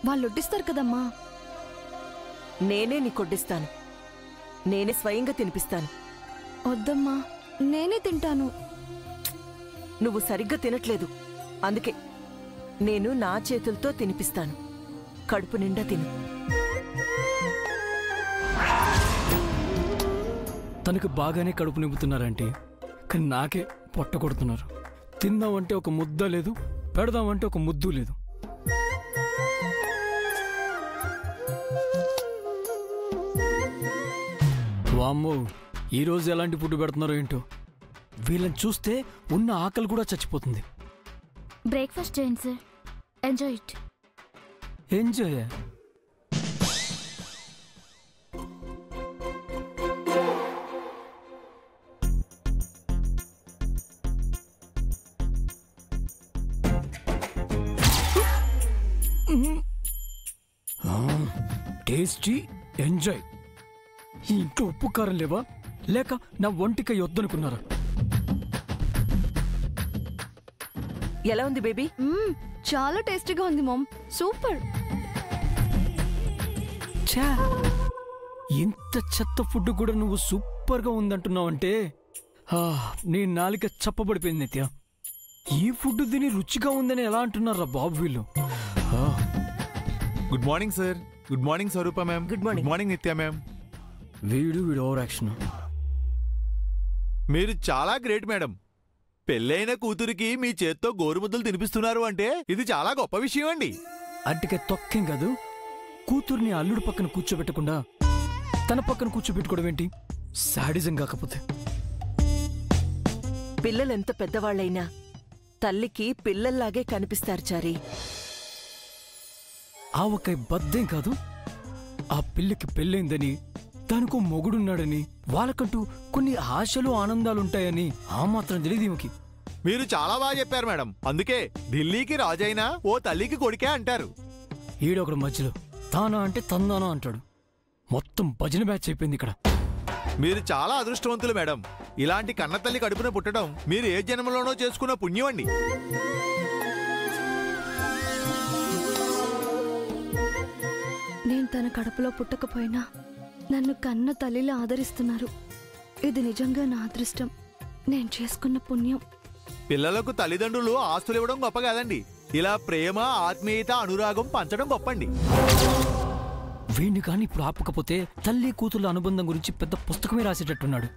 వాళ్ళు వడ్డిస్తారు కదమ్మా. నేనే నీకొడ్డిస్తాను. నేనే స్వయంగా తినిపిస్తాను. వద్దమ్మా, నేనే తింటాను. నువ్వు సరిగ్గా తినట్లేదు, అందుకే నేను నా చేతులతో తినిపిస్తాను. కడుపు నిండా తిను. తనకు బాగానే కడుపు నింపుతున్నారంటే, కానీ నాకే పొట్ట కొడుతున్నారు. తిందామంటే ఒక ముద్ద లేదు, పెడదామంటే ఒక ముద్దు లేదు. వామ్మో, ఈరోజు ఎలాంటి ఫుడ్ పెడుతున్నారో ఏంటో. వీళ్ళని చూస్తే ఉన్న ఆకలి కూడా చచ్చిపోతుంది. బ్రేక్ఫాస్ట్ చేయండి sir, enjoy it. Enjoy? Tasty enjoy. ఈ ఇంట్లో ఉప్పు కారం లేవా, లేక నా వంటికి వద్దనుకున్నారా? ఎలా ఉంది బేబీ? చాలా టేస్టీగా ఉంది మామ్, సూపర్. ఛా, ఇంత చెత్త ఫుడ్ కూడా నువ్వు సూపర్గా ఉందంటున్నావంటే నీ నాలిక చప్పబడిపోయింది నిత్య. ఈ ఫుడ్ తిని రుచిగా ఉందని ఎలా అంటున్నారా బాబు వీళ్ళు? Good morning sir. Good morning Swarupa ma'am. Good morning. Morning Nitya ma'am. వీడు ఓవర్ యాక్షన్. మీరు చాలా గ్రేట్ మేడం. పెళ్ళైన కూతురికి మీ చేత్తో గోరుముద్దలు తినిపిస్తున్నారు అంటే ఇది చాలా గొప్ప విషయం అండి. అట్టికే తొక్కేం కాదు, కూతుర్ని అల్లుడు పక్కన కూర్చోబెట్టకుండా తన పక్కన కూర్చోబెట్టుకోవడం ఏంటి? శాడిజం కాకపోతే. పిల్లలెంత పెద్దవాళ్ళైనా తల్లికి పిల్లల్లాగే కనిపిస్తారు చారి. ఆవకాయ బద్దేం కాదు, ఆ పిల్లకి పెళ్ళైందని, దానికో మొగుడున్నాడని, వాళ్ళకంటూ కొన్ని ఆశలు ఆనందాలుంటాయని ఆ మాత్రం తెలియదు ఈమెకి. మీరు చాలా బాగా చెప్పారు మేడం. అందుకే ఢిల్లీకి రాజైనా ఓ తల్లికి కొడుకే అంటారు. ఈడొకడు మధ్యలో తానా అంటే తందానా అంటాడు. మొత్తం భజన బ్యాచ్ అయిపోయింది ఇక్కడ. మీరు చాలా అదృష్టవంతులు మేడం. ఇలాంటి కన్నతల్లి కడుపున పుట్టడం మీరు ఏ జన్మలోనో చేసుకున్న పుణ్యం అండి. నేను తన కడుపులో పుట్టకపోయినా నన్ను కన్న తల్లిలా ఆదరిస్తున్నారు. ఇది నిజంగా నా అదృష్టం, నేను చేసుకున్న పుణ్యం. పిల్లలకు తల్లిదండ్రులు ఆస్తులు ఇవ్వడం గొప్ప కాదండి, ఇలా ప్రేమ, ఆత్మీయత, అనురాగం పంచడం గొప్పండి. వీణ్ణి కానీ ఇప్పుడు ఆపకపోతే తల్లి కూతుళ్ళ అనుబంధం గురించి పెద్ద పుస్తకమే రాసేటట్టున్నాడు.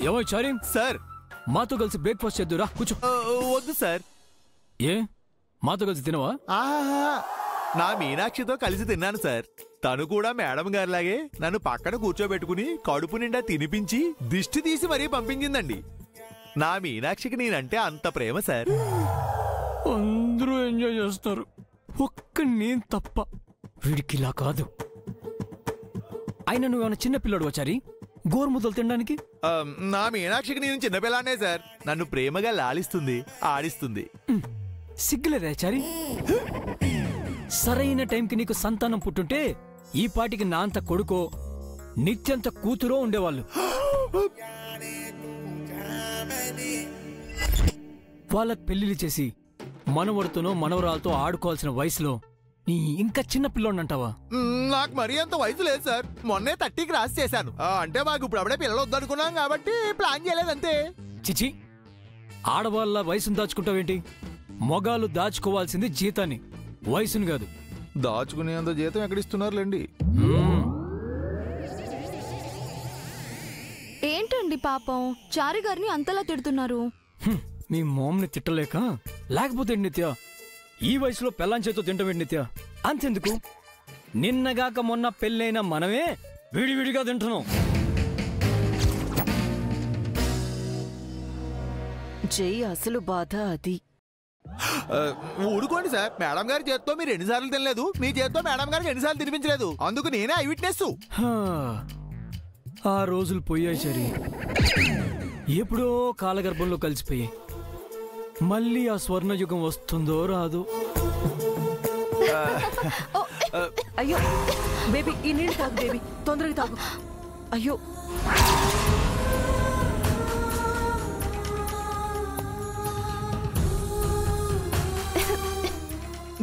ఏమో చారి సార్, మాతో కలిసి బ్రేక్ఫాస్ట్ చేద్దురా, కూర్చో. వద్దు సార్. ఏ, మాతో కలిసి తినవా? నా మీనాక్షితో కలిసి తిన్నాను సార్. తను కూడా మేడం గారిలాగే నన్ను పక్కన కూర్చోబెట్టుకుని కడుపు నిండా తినిపించి దిష్టి తీసి మరీ పంపించిందండి. నా మీనాక్షికి నేనంటే అంత ప్రేమ సార్. అందరూ ఎంజాయ్ చేస్తారు, ఒక్క నేను తప్ప. వీడికిలా కాదు. అయినా నువ్వేమైనా చిన్నపిల్లడు వచ్చారి గోరుముద్దలు తినడానికి? నా మీనాక్షికి నేను చిన్నపిల్లానే సార్. నన్ను ప్రేమగా లాలిస్తుంది, ఆడిస్తుంది. సిగ్గులేదా చారి? సరైన టైంకి నీకు సంతానం పుట్టుంటే ఈ పాటికి నా అంత కొడుకో నిత్యంత కూతురో ఉండేవాళ్ళు. వాళ్ళ పెళ్లిళ్ళు చేసి మనవడితోనో మనవరాలతో ఆడుకోవాల్సిన వయసులో నీ ఇంకా చిన్న పిల్లోడంటావా? నాకు మరీ అంత వయసు లేదు సార్. మొన్నే 30కి రాసి చేశాను. అంటే మాకు ఇప్పుడు అప్పుడే పిల్లలు వద్దనుకున్నాం కాబట్టి ప్లాన్ చేయలేదంతే. చిచి, ఆడవాళ్ళ వయసును దాచుకుంటావేంటి? మొగాలు దాచుకోవాల్సింది జీతాన్ని, వయసును కాదు. దాచుకునేంత జీతం ఎక్కడిస్తున్నారులేండి. ఏంటండి పాపం చారి గారిని అంతలా తిడుతున్నారు? మీ మోమ్ని తిట్టలేక, లేకపోతే నిత్య ఈ వయసులో పెళ్ళాం చేతో తింటామేంటి నిత్య? అంతెందుకు, నిన్నగాక మొన్న పెళ్ళైన మనమే విడివిడిగా తింటున్నాం. జై అసలు బాధ అది. ఊరుకోండి సార్. మేడం గారి చేత్తో మీరు ఎన్నిసార్లు తినలేదు, మీ చేత్తో మేడం గారికి ఎన్నిసార్లు తినిపించలేదు. అందుకు నేనే ఐ విట్నెస్. ఆ రోజులు పోయాయి సరి, ఎప్పుడో కాలగర్భంలో కలిసిపోయాయి. మళ్ళీ ఆ స్వర్ణయుగం వస్తుందో రాదు. అయ్యో బేబీ, ఈ నీళ్ళు తాగు బేబీ, తొందరగా తాగు. అయ్యో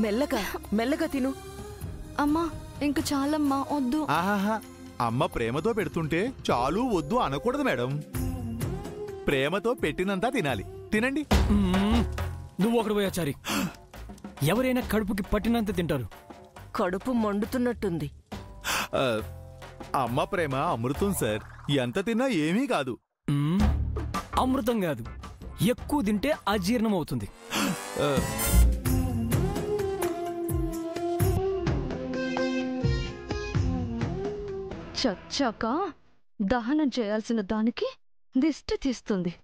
మెల్లగా మెల్లగా తిను. అమ్మా ఇంక చాలమ్మా, వద్దు. ఆహాహా, అమ్మ ప్రేమతో పెడుతుంటే చాలు వద్దు అనకూడదు మేడం. ప్రేమతో పెట్టినంతా తినాలి. తినండి. నువ్వు ఒకడు పోయాచారి. ఎవరైనా కడుపుకి పట్టినంత తింటారు. కడుపు మండుతున్నట్టుంది. అమ్మ ప్రేమ అమృతం సార్, ఎంత తిన్నా ఏమీ కాదు. అమృతం కాదు, ఎక్కువ తింటే అజీర్ణం అవుతుంది. చచ్చాక దహనం చేయాల్సిన దానికి దిష్టి తీస్తుంది.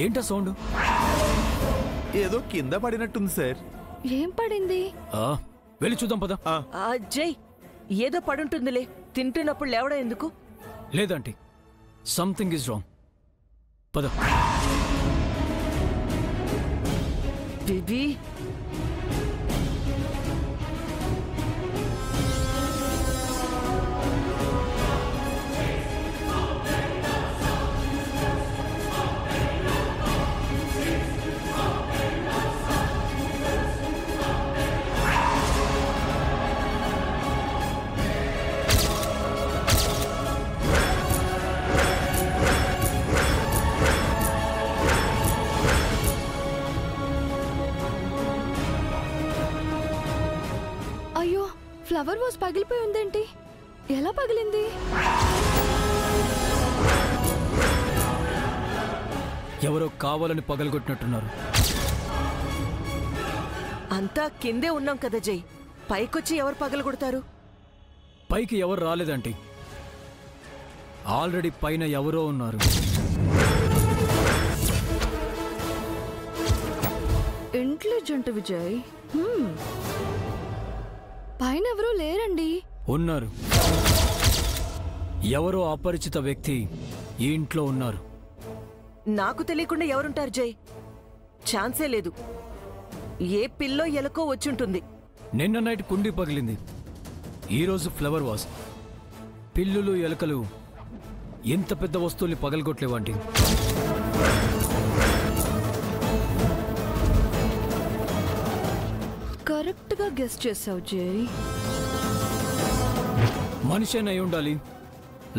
ఏంటా సౌండ్? ఏదో కింద పడినట్టుంది సార్. ఏం పడింది? వెళ్ళి చూద్దాం పద. జై, ఏదో పడుంటుందిలే. తింటున్నప్పుడు లేవడం ఎందుకు? లేదంటే సంథింగ్ ఈజ్ రాంగ్. పద. బేబీ, అయ్యో, ఫ్లవర్ వాజ్ పగిలిపోయి ఉందేంటి? ఎలా పగిలింది? ఎవరో కావాలని పగలగొట్టినట్టున్నారు. అంతా కిందే ఉన్నాం కదా జై, పైకొచ్చి ఎవరు పగలగొడతారు? పైకి ఎవరు రాలేదంటే ఆల్రెడీ పైన ఎవరో ఉన్నారు. ఇంటెలిజెంట్ విజయ్. పైన ఎవరూ లేరండి. ఉన్నారు. ఎవరో అపరిచిత వ్యక్తి ఈ ఇంట్లో ఉన్నారు. నాకు తెలియకుండా ఎవరుంటారు జై? ఛాన్సే లేదు. ఏ పిల్లో ఎలకో వచ్చుంటుంది. నిన్న నైట్ కుండీ పగిలింది, ఈరోజు ఫ్లవర్ వాజ్. పిల్లులు ఎలుకలు ఎంత పెద్ద వస్తువుల్ని పగలగొట్టలేవంటి. కరెక్ట్ గా గెస్ చేసావు జై. మనిషైనా అయి ఉండాలి,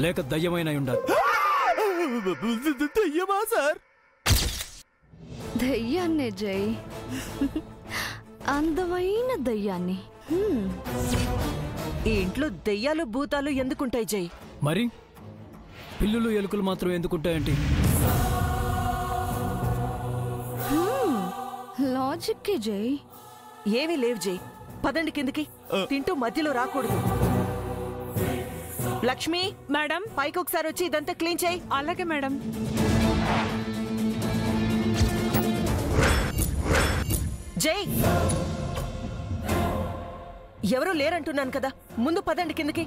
లేక దయ్యమైన అయి ఉండాలి. దయ్యమా సార్? దయ్యాన్నే జై, అందమైన దయ్యాన్ని. ఈ ఇంట్లో దెయ్యాలు భూతాలు ఎందుకుంటాయి జై? మరి పిల్లులు ఎలుకలు మాత్రం ఎందుకుంటాయంటి? లాజిక్కే జై. ఏమీ లేవు జై, పదండి కిందకి. తింటూ మధ్యలో రాకూడదు. లక్ష్మి మేడం, పైకి ఒకసారి వచ్చి ఇదంతా క్లీన్ చేయి. అలాగే మేడం. జై, ఎవరూ లేరంటున్నాను కదా, ముందు పదండి కిందకి.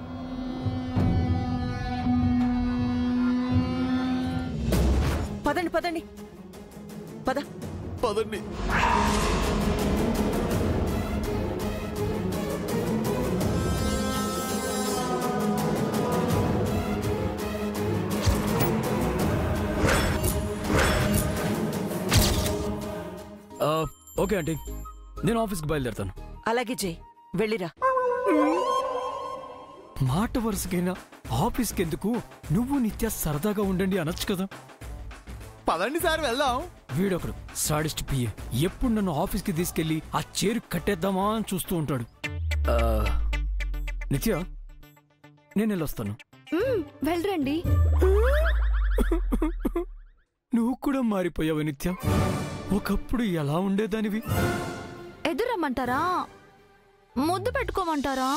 పదండి పదండి, పద పదండి. ఓకే ఆంటీ, నేను ఆఫీస్కి బయలుదేరుతాను. అలాగే జై, వెళ్ళిరా. మాట వరుసకైనా ఆఫీస్కి ఎందుకు, నువ్వు నిత్య సరదాగా ఉండండి అనొచ్చు కదా. పదండి సార్, వెళ్దాం. వీడొకడు సాడిస్ట్ పిఏ ఎప్పుడు నన్ను ఆఫీస్కి తీసుకెళ్లి ఆ చైర్ కట్టేద్దామా అని చూస్తూ ఉంటాడు. నిత్య నేను వెళ్ళొస్తాను. వెళ్ళరండి. నువ్వు కూడా మారిపోయావు నిత్య. ఒకప్పుడు ఎలా ఉండేదానివి? ఎదురమ్మంటారా? ముద్దు పెట్టుకోమంటారా?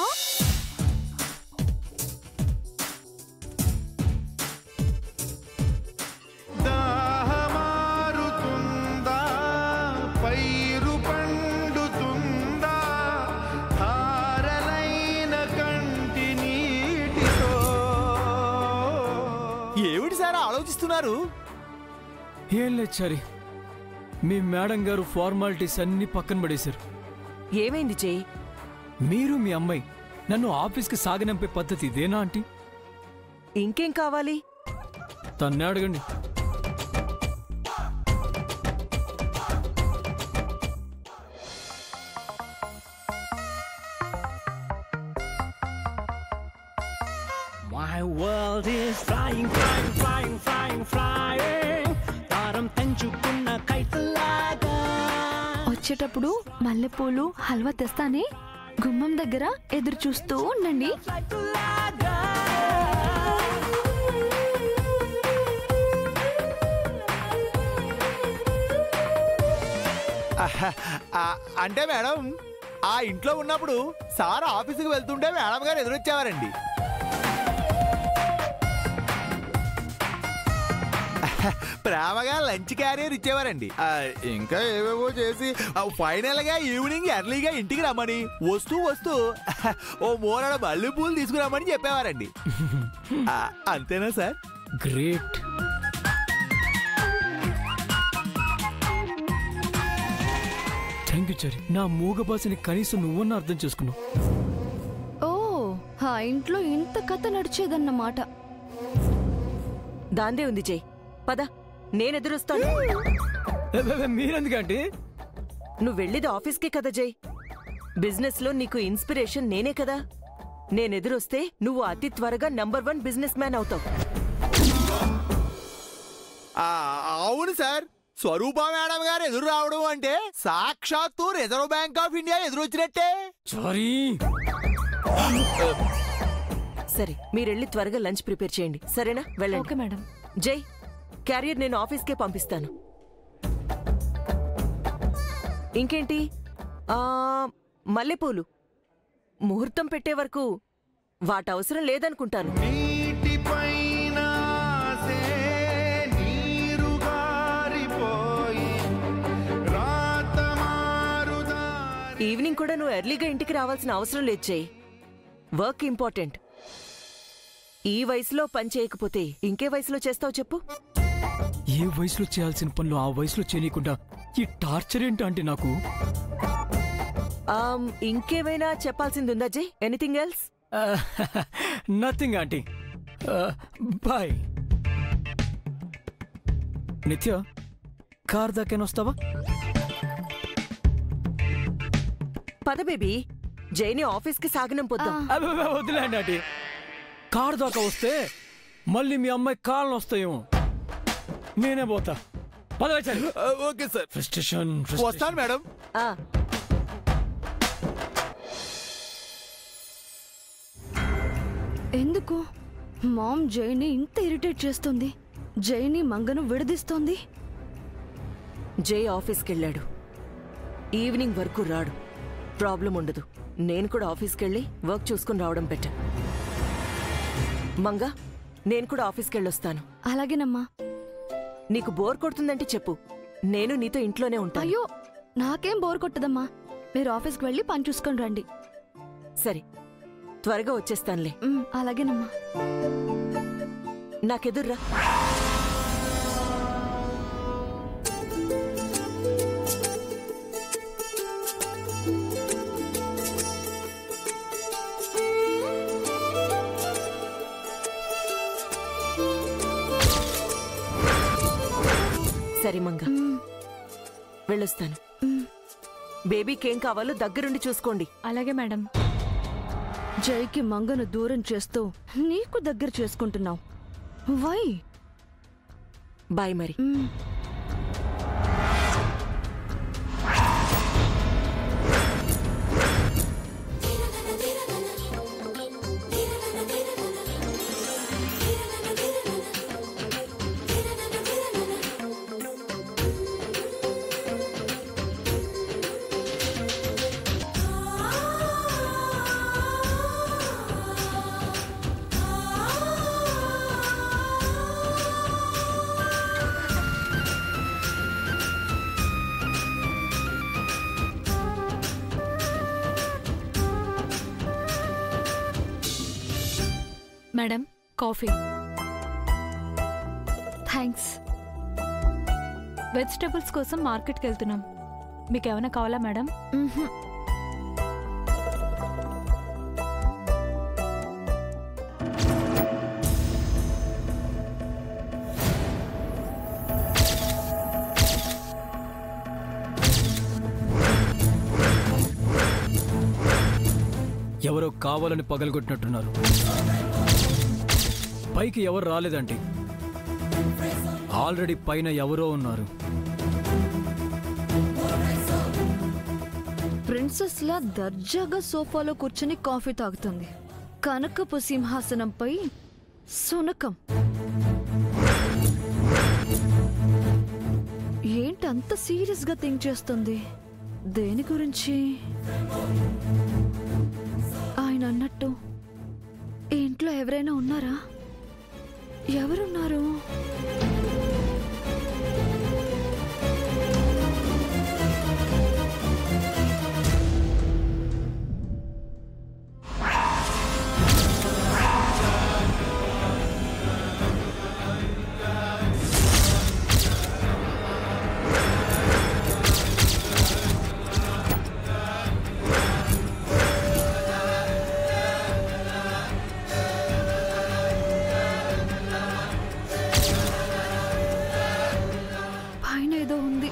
ఏమిటి సార్ ఆలోచిస్తున్నారు? ఏం లేదు చారి, మీ మేడం గారు ఫార్మాలిటీస్ అన్ని పక్కన పడేశారు. ఏమైంది జై? మీరు మీ అమ్మాయి నన్ను ఆఫీస్కి సాగనంపే పద్ధతి ఇదేనా ఆంటీ? ఇంకేం కావాలి? తన్నే అడగండి. My world is flying, flying, flying, flying, flying. తారం తెంచుకున్న కైతలాగా. వచ్చేటప్పుడు మల్లెపూలు హల్వా తెస్తానే, గుమ్మం దగ్గర ఎదురు చూస్తూ ఉండండి. అంటే మేడం, ఆ ఇంట్లో ఉన్నప్పుడు సార్ ఆఫీసుకి వెళ్తుంటే మేడం గారు ఎదురొచ్చేవారండి. ప్రేమగా లంచ్ క్యారియర్ ఇచ్చేవారండి. ఇంకా ఏవేవో చేసి ఫైనల్ గా ఈవినింగ్ ఎర్లీగా ఇంటికి రమ్మని, వస్తూ వస్తూ ఓ మూలడ మల్లెపూలు తీసుకురమ్మని చెప్పేవారండి. అంతేనా సార్? గ్రేట్. థ్యాంక్ యూ చారి. నా మూగ భాషని కనీసం నువ్వన్నా అర్థం చేసుకున్నావు. ఓ, ఆ ఇంట్లో ఇంత కథ నడిచేదన్నమాట. దాందే ఉంది జై, పద నేనెదురొస్తాను. మీరెందుకంటే? నువ్వు వెళ్ళేది ఆఫీస్కే కదా జై. బిజినెస్ లో నీకు ఇన్స్పిరేషన్ నేనే కదా. నేనెదురొస్తే నువ్వు అతి త్వరగా నంబర్ 1 బిజినెస్ మ్యాన్ అవుతావు. అవును సార్, స్వరూప మేడం గారు ఎదురు రావడం అంటే సాక్షాత్తు రిజర్వ్ బ్యాంక్ ఆఫ్ ఇండియా ఎదురొచ్చినట్టే. సారీ. సరే, మీరెళ్ళి త్వరగా లంచ్ ప్రిపేర్ చేయండి, సరేనా? వెళ్ళండి. Okay madam. జై, క్యారియర్ నేను ఆఫీస్కే పంపిస్తాను. ఇంకేంటి? మల్లెపూలు ముహూర్తం పెట్టే వరకు వాటవసరం లేదనుకుంటాను. ఈవినింగ్ కూడా నువ్వు ఎర్లీగా ఇంటికి రావాల్సిన అవసరం లేదు జై. Work important. ఈ వయసులో పని చేయకపోతే ఇంకే వయసులో చేస్తావు చెప్పు? ఏ వయసులో చేయాల్సిన పనులు ఆ వయసులో చేయకుండా ఈ టార్చర్ ఏంటంటే నాకు. ఇంకేమైనా చెప్పాల్సింది ఉందా Jai? Anything else? Nothing aunty. Bye. Nitya, car దాకేనొస్తావా? పద బేబీ, జైని ఆఫీస్కి సాగనం పొద్దాం. వదిలేండి ఆంటీ. కార్ దాకా వస్తే మళ్ళీ మీ అమ్మాయి కాళ్ళను వస్తాయేమో. నేనే పోతా. Okay sir. ఫ్రస్ట్రేషన్. వస్తాను మేడం. ఎందుకు మామ్ జైని ఇంత ఇరిటేట్ చేస్తుంది? జైని మంగను విడదీస్తోంది. జై ఆఫీస్కి వెళ్ళాడు, ఈవినింగ్ వరకు రాడు. ప్రాబ్లం ఉండదు. నేను కూడా ఆఫీస్కి వెళ్ళి వర్క్ చూసుకుని రావడం బెటర్. మంగా, నేను కూడా ఆఫీస్కి వెళ్ళొస్తాను. అలాగేనమ్మా. నీకు బోర్ కొడుతుందంటే చెప్పు, నేను నీతో ఇంట్లోనే ఉంటాను. అయ్యో, నాకేం బోర్ కొట్టదమ్మా. మీరు ఆఫీస్కి వెళ్ళి పని చూసుకొని రండి. సరే, త్వరగా వచ్చేస్తానులే. అలాగేనమ్మా. నాకెదుర్రా. సరే మంగా, వెళ్ళొస్తాను. బేబీకేం కావాలో దగ్గరుండి చూసుకోండి. అలాగే మేడం. జైకి మంగను దూరం చేస్తూ నీకు దగ్గర చేసుకుంటున్నావు. వై? బాయ్ మరి. Madam coffee. థ్యాంక్స్. వెజిటబుల్స్ కోసం మార్కెట్కి వెళ్తున్నాం. మీకేమైనా కావాలా మేడం? ఎవరో కావాలని పగలగొట్టినట్టున్నారు. పైకి ఎవరు రాలేదండి. ఆల్రెడీ పైన ఎవరో ఉన్నారు. ప్రిన్సెస్ లా దర్జాగా సోఫాలో కూర్చుని కాఫీ తాగుతుంది. కనకపు సింహాసనంపై సునకం. ఏంటి అంత సీరియస్ గా థింక్ చేస్తుంది? దేని గురించి? ఆయన అన్నట్టు ఈ ఇంట్లో ఎవరైనా ఉన్నారా? ఎవరున్నారు? ఏదో ఉంది.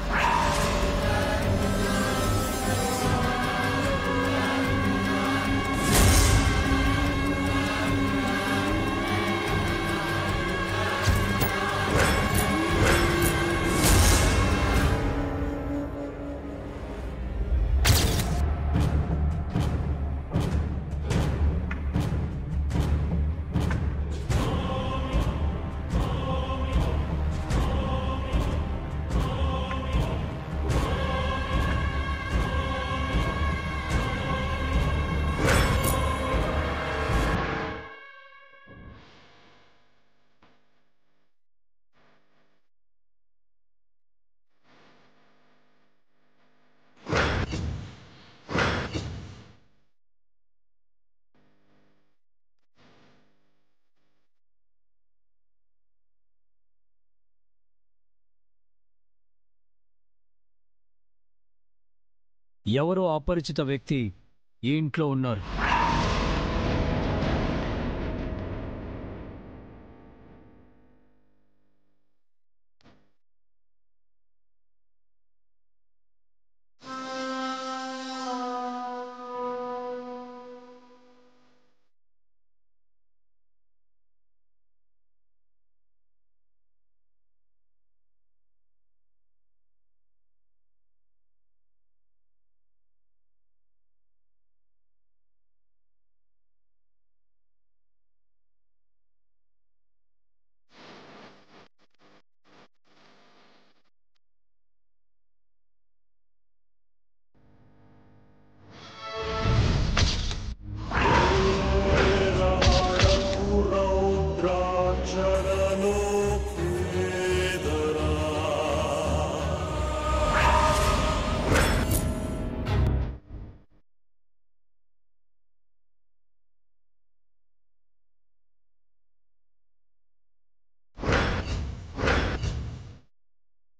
ఎవరో అపరిచిత వ్యక్తి ఈ ఇంట్లో ఉన్నారు.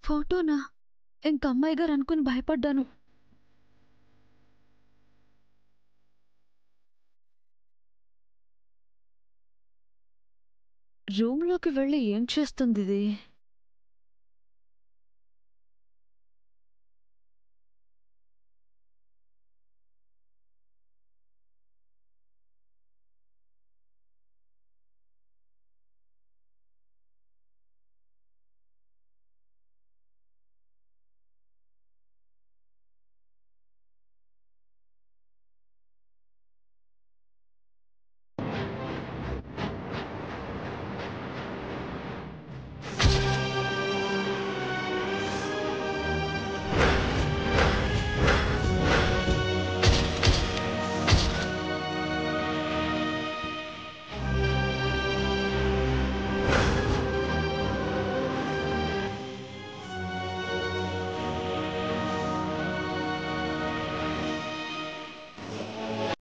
ఫోటోనా? ఇంక అమ్మాయి గారు అనుకుని భయపడ్డాను. రూమ్లోకి వెళ్ళి ఏం చేస్తుంది ఇది?